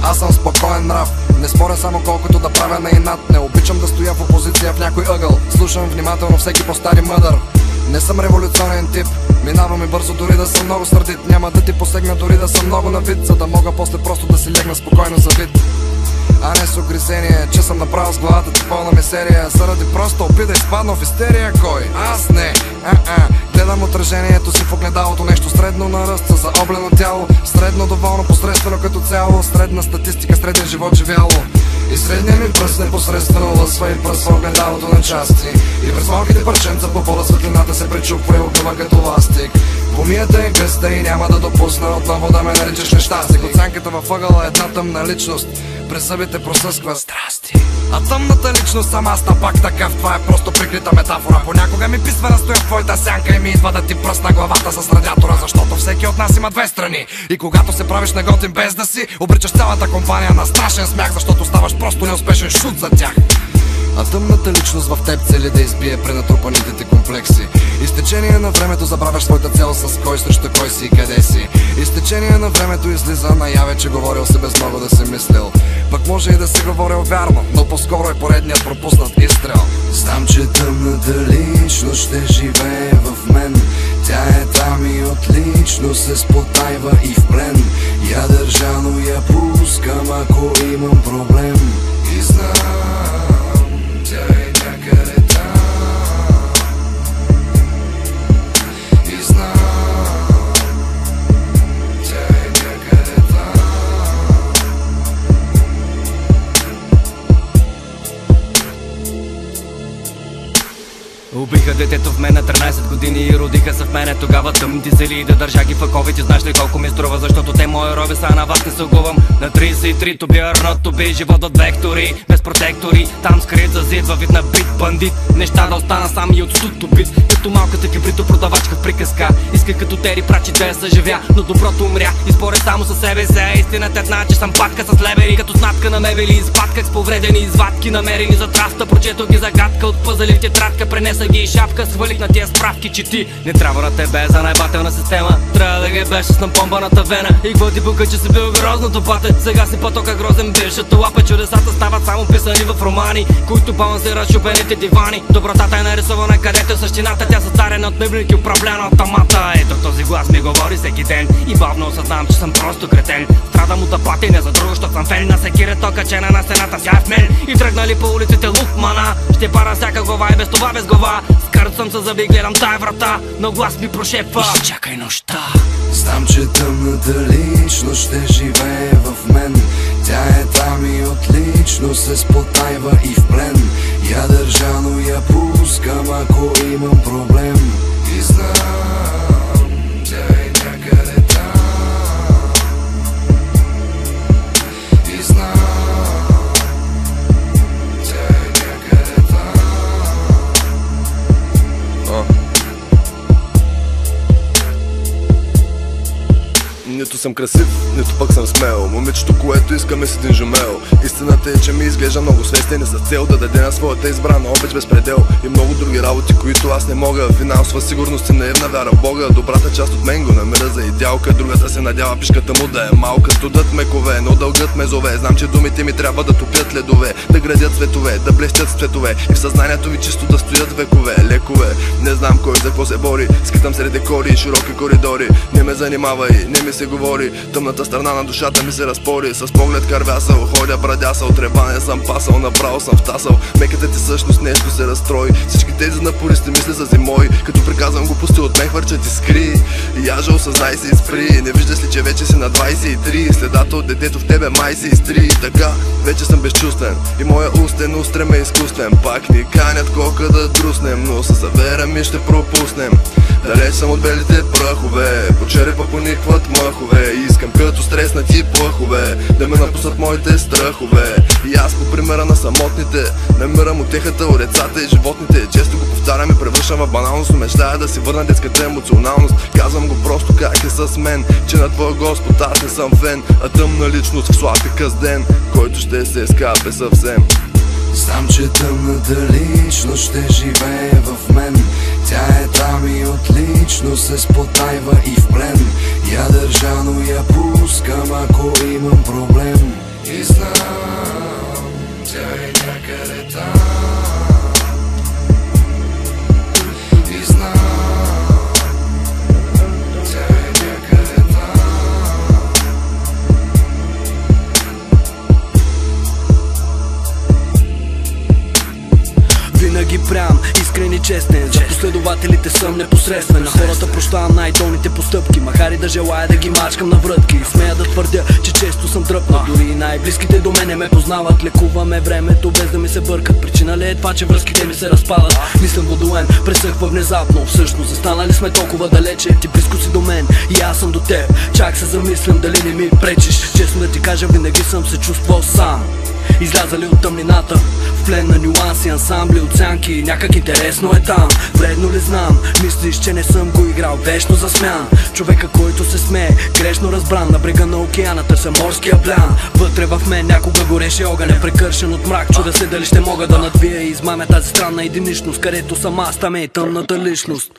Аз съм спокоен нрав, не споря само колкото да правя на инат. Не обичам да стоя в опозиция в някой ъгъл. Слушам внимателно всеки по-стари мъдър. Не съм революционен тип, минавам и бързо дори да съм много сърдит. Няма да ти посегна дори да съм много на вид, за да мога после просто да си легна спокойно за вид. А не с огресение, че съм направил с главата ти пълна мисерия. Заради просто опит да изпадна в истерия. Кой? Аз не. Гледам отражението си в огледалото. Нещо средно на ръст, със заоблено тяло. Средно доволно, посредствено като цяло. Средна статистика, среден живот живяло. И средният ми пръст непосредствено лъсва и пръсва огледалото на части. И през малките парченца по пода светлината се пречупва и огъва като ластик. Помията е гъста и няма да допусна отново да ме наричаш нещастник. Оценката във ъгъла е една тъмна личност, през събите просъсква страсти. А тъмната личност съм аз на пак такъв. Това е просто прикрита метафора. Понякога ми писва да стоя в твоята сянка и ми идва да ти пръсна главата с радиатора. Защото всеки от нас има две страни. И когато се правиш неготин без да си, обричаш цялата компания на страшен смях, защото ставаш просто неуспешен шут за тях. А тъмната личност в теб цели да избие пренатрупаните ти комплекси. И с течение на времето забравяш своята цел, с кой срещу кой си и къде си. И с течение на времето излиза наяве, че говорил си без много да си мислил. Пък може и да си говорил вярно, но по-скоро е поредният пропуснат изстрел. Знам, че тъмната личност ще живее в мен. Тя е там и отлично се спотайва и в плен. Я държа, но я пускам, ако имам проблем. И знам, тя е някъде там. И знам, тя е някъде там. Убиха детето в мен на 13 години и родиха се в мене. Тогава тъмните зели да държа ги в аковите. Знаеш ли колко ми струва, защото те мои роби са, на вас не се огувам. На 33 to be or not to be, живот от вектори, без протектори. Там скрит за зид във вид на бит бандит. Неща да остана сам и от стуто бит. Като малката кибрито продавачка в приказка. Иска като Тери прачи да я съживя, но доброто умря и според само със себе се. Истината е една, че съм патка с левери. Като знатка на мебели изпатках с повредени извадки, намерени за трафта. Прочето ги загадка от пъзели в тетрадка, пренеса ги и шапка, свалих на тия справки, че ти не трябва на тебе за най-бателна система. Трябва да ги беше с напомпаната вена. И какво ти пука, че си бил грозното пате. Сега си потока грозен бившето лапе. Чудесата стават само писани в романи, които балансират шупените дивани. Добротата е нарисувана където е същината. Тя съцарена от небник и управляна от амата. Ето този глас ми говори всеки ден и бавно осъзнавам, че съм просто кретен. Страдам от апатия, не за друго, защото съм фен. На секирето качена на стената ся в мен. И тръгнали по улиците лухмана. Ще пара всяка глава и без това без глава. Скърт съм се зъби, гледам тая врата, но глас ми прошепва: изчакай нощта. Знам, че тъмната личност ще живее в мен. Тя е там и отлично се спотайва и в плен. Я държа, но я пускам, ако имам проблем. И знам, тя е някъде там. И знам, тя е някъде там. Нито съм красив, нито пък съм смел. Момичето, което искаме с един жумел. Истината е, че ми изглежда много свестен и с цел да даде на своята избрана обич без предел. И много други работи, които аз не мога. Финансова сигурност и наивна вяра в Бога. Добрата част от мен го намира за идеалка. Другата се надява пишката му да е малка. Студът ме кове, но дългът ме зове. Знам, че думите ми трябва да топят ледове, да градят цветове, да блестят с цветове. И в съзнанието ви чисто да стоят векове. Лекове, не знам кой за какво се бори. Скитам сред декори и широки коридори. Не ме занимава и не ми се говори. Тъмната страна на душата ми се разпори. С поглед кървясал, ходя брадясал. Треване съм пасал, направо съм втасал. Меката ти същност нещо се разстрои. Всички тези напористи мисли са зимой. Като приказвам глупости от мен хвърчат и скри. И яжа осъзнай се и спри. Не виждаш ли, че вече си на 23? Следата от детето в тебе май се изтри. И така, вече съм безчувствен. И моя устен устрем е изкуствен. Пак ни канят кока да друснем, но със съвера ми ще пропуснем. Далеч съм от белите прахове, по черепа поникват мъхове. Искам като стреснати плъхове да ме напуснат моите страхове. И аз по примера на самотните намирам утехата у децата и животните. Често го повтарям и превръщам в баналност, но мечтая да си върна детската емоционалност. Казвам го просто как е с мен, че на твоя Господ аз не съм фен, а тъмна личност в слаб и късден, който ще се скапе съвсем. Знам, че тъмната личност ще живее в мен. Тя е там и отлично се спотайва и в плен. Я държа, но я пускам, ако имам проблем. честен, за последователите съм непосредствен. На хората прощавам най-долните постъпки, макар и да желая да ги мачкам на врътки. Смея да твърдя, че често съм дръпнат, дори и най-близките до мене ме познават. Лекуваме времето без да ми се бъркат. Причина ли е това, че връзките ми се разпадат? Мислям водоен, пресъхва внезапно. Всъщност застанали сме толкова далече, ти близко си до мен и аз съм до теб. Чак се замислям дали не ми пречиш. Честно да ти кажа, винаги съм се чувствал сам, излязали от тъмнината, в плен на нюанси, ансамбли, оценки. Някак интересно е там, вредно ли знам? Мислиш, че не съм го играл вечно засмян? Човека, който се смее, грешно разбран. На брега на океана търся морския плян. Вътре в мен някога гореше огън, непрекършен от мрак. Чуда се дали ще мога да надвия и измамя тази странна единичност, където съм аз, там е и тъмната личност.